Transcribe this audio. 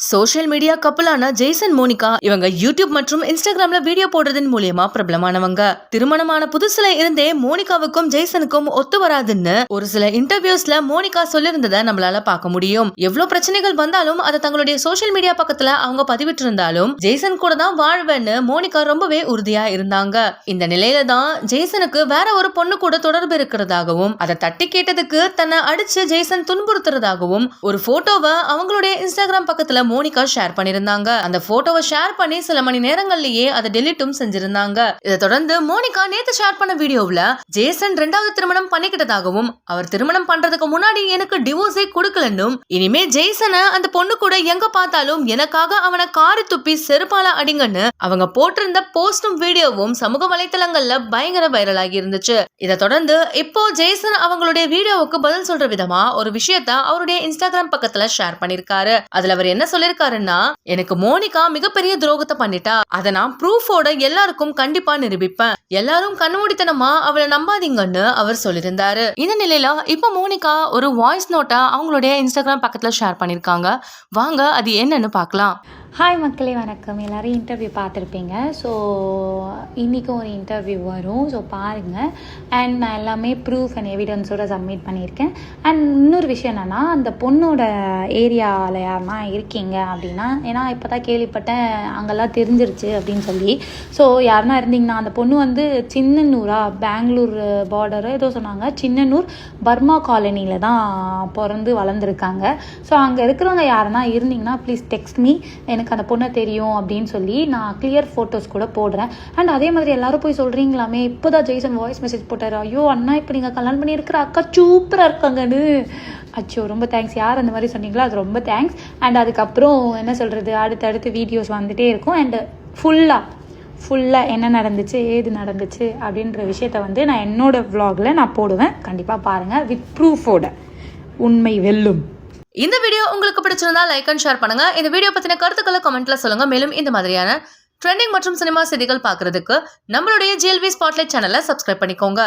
Social media கப்பலான Jaison Monica இவங்க YouTube மற்றும் இன்ஸ்டாகிராம்ல வீடியோ போடுறதன் மூலியமா பிரபலமானவங்க. திருமணமான புதுசுல இருந்தே மோனிகாவுக்கும் ஜெய்சனுக்கும் ஒத்து வராதுன்னு ஒரு சில இன்டர்வியூஸ்ல மோனிகா சொல்லிருந்ததை நம்மளால பார்க்க முடியும். எவ்வளவு பிரச்சனைகள் வந்தாலும் அதை தங்களுடைய சோஷியல் மீடியா பக்கத்துல அவங்க பதிவிட்டு இருந்தாலும் ஜெய்சன் கூட தான் வாழ்வேன்னு மோனிகா ரொம்பவே உறுதியா இருந்தாங்க. இந்த நிலையில தான் ஜெய்சனுக்கு வேற ஒரு பொண்ணு கூட தொடர்பு இருக்கிறதாகவும் அதை தட்டி கேட்டதுக்கு தன்னை அடிச்சு ஜெய்சன் துன்புறுத்துறதாகவும் ஒரு போட்டோவை அவங்களுடைய இன்ஸ்டாகிராம் பக்கத்துல மோனிகா ஷேர் பண்ணிருந்தாங்க. அந்த போட்டோவை ஷேர் பண்ணி சில மணி நேரங்கள்லயே அதை டெலிட்டும் செஞ்சிருந்தாங்க. இதை தொடர்ந்து மோனிகா நேத்து ஷேர் பண்ண வீடியோவுல ஜேசன் 2வது திருமணம் பண்ணிக்கிட்டதாகவும் அவர் திருமணம் பண்றதுக்கு முன்னாடி எனக்கு டிவோர்ஸே கொடுக்கலன்னும் இனிமே ஜேசனை அந்த பொண்ணு கூட எங்க பார்த்தாலும் எனக்காக அவனை காரி துப்பி செருப்பால அடிங்கன்னு அவங்க போட்டிருந்த போஸ்டும் வீடியோவும் சமூக வலைத்தளங்கள்ல பயங்கர வைரல் ஆகி இருந்துச்சு. இதை தொடர்ந்து இப்போ ஜேசன் அவங்களுடைய வீடியோவுக்கு பதில் சொல்ற விதமா ஒரு விஷயத்த அவருடைய இன்ஸ்டாகிராம் பக்கத்துல ஷேர் பண்ணிருக்காரு. அதுல அவர் என்ன சொல்லிருக்காருன்னா, எனக்கு மோனிகா மிகப்பெரிய துரோகத்தை பண்ணிட்டா, அதை நான் ப்ரூஃபோட எல்லாருக்கும் கண்டிப்பா நிரூபிப்பேன், எல்லாரும் கண்மூடித்தனமா அவளை நம்பாதீங்கன்னு அவர் சொல்லியிருந்தாரு. இந்த நிலையில இப்ப மோனிகா ஒரு வாய்ஸ் நோட்டை அவங்களுடைய இன்ஸ்டாகிராம் பக்கத்துல ஷேர் பண்ணிருக்காங்க. வாங்க அது என்னன்னு பார்க்கலாம். ஹாய் மக்களே, வணக்கம். எல்லோரும் இன்டர்வியூ பார்த்துருப்பீங்க. ஸோ இன்றைக்கும் ஒரு இன்டர்வியூ வரும். ஸோ பாருங்கள். அண்ட் நான் எல்லாமே ப்ரூஃப் அண்ட் எவிடன்ஸோடு சப்மிட் பண்ணியிருக்கேன். அண்ட் இன்னொரு விஷயம் என்னென்னா, அந்த பொண்ணோட ஏரியாவில் யாருன்னா இருக்கீங்க அப்படின்னா, ஏன்னா இப்போ தான் கேள்விப்பட்டேன் அங்கெல்லாம் தெரிஞ்சிருச்சு அப்படின்னு சொல்லி. ஸோ யாருன்னா இருந்தீங்கன்னா, அந்த பொண்ணு வந்து சின்னனூரா, பெங்களூர் பார்டரு ஏதோ சொன்னாங்க, சின்னனூர் பர்மா காலனியில் தான் பிறந்து வளர்ந்துருக்காங்க. ஸோ அங்கே இருக்கிறவங்க யாருன்னா இருந்தீங்கன்னா ப்ளீஸ் டெக்ஸ்ட் மீ, எனக்கு அந்த பொண்ணை தெரியும் அப்படின்னு சொல்லி நான் கிளியர் ஃபோட்டோஸ் கூட போடுறேன். அண்ட் அதே மாதிரி எல்லாரும் போய் சொல்கிறீங்களாமே, இப்போ தான் ஜெய்சன் வாய்ஸ் மெசேஜ் போட்டார், ஐயோ அண்ணா இப்போ நீங்கள் கல்யாணம் பண்ணியிருக்கிற அக்கா சூப்பராக இருக்காங்கன்னு. அச்சோ ரொம்ப தேங்க்ஸ். யார் அந்த மாதிரி சொன்னீங்களோ அது ரொம்ப தேங்க்ஸ். அண்ட் அதுக்கப்புறம் என்ன சொல்கிறது, அடுத்தடுத்து வீடியோஸ் வந்துகிட்டே இருக்கும். அண்டு ஃபுல்லாக என்ன நடந்துச்சு ஏது நடந்துச்சு அப்படின்ற விஷயத்த வந்து நான் என்னோட vlogல நான் போடுவேன். கண்டிப்பாக பாருங்கள், வித் ப்ரூஃபோட. உண்மை வெல்லும். இந்த வீடியோ உங்களுக்கு பிடிச்சிருந்தா லைக் அண்ட் ஷேர் பண்ணுங்க. இந்த வீடியோ பத்தின கருத்துக்களை கமெண்ட்ல சொல்லுங்க. மேலும் இந்த மாதிரியான ட்ரெண்டிங் மற்றும் சினிமா செய்திகள் பார்க்கறதுக்கு நம்மளுடைய GLV ஸ்பாட்லைட் சேனலை சப்ஸ்கிரைப் பண்ணிக்கோங்க.